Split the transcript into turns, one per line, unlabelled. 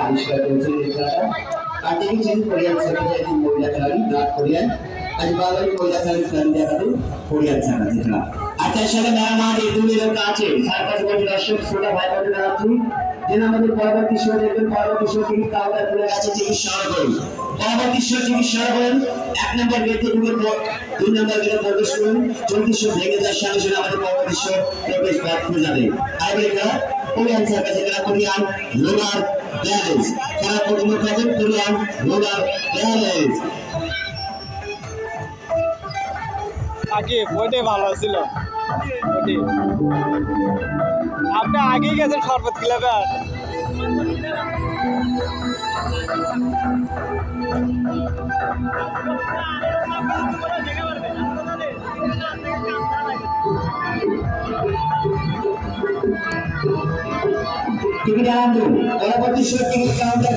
আবিষ্কার করেছে আর তিনি ছিলেন কোরিয়ান সেক্রেটারি মহিলা খেলাড়ি নর্থ কোরিয়ান আজ বাঙালি মহিলা খেলাড়ি খেলাড়ি দেখাতে কোরিয়ান সেক্রেটারি খেলা আচ্ছা সাথে মেরা মাঠ এই দুই লোক আছে সার্কাস বডি দর্শক সোনা ভাই বডি রাখছি যে আমাদের পরবর্তী শো দেখবেন পরবর্তী শো থেকে কাউন্টার খুলে গেছে চিকিৎসা করেন পরবর্তী শো চিকিৎসা করেন এক নম্বর গেটে ঢুকে দুই নম্বর গেটে প্রবেশ করুন চলতি শো ভেঙে যাওয়ার সঙ্গে সঙ্গে আমাদের পরবর্তী শো প্রবেশ ব্যাক হয়ে যাবে আর এটা কোরিয়ান সার্কাসে খেলা কোরিয়ান লোনার ব্যালেন্স খেলা প্রথমে পাবেন কোরিয়ান লোনার ব্যালেন্স
আগে ওইটাই ভালো ছিল আপনি আগেই গেছেন শরবত ক্লাবে
টিকিট আনুন পরবর্তী শো টিকিট কাউন্টার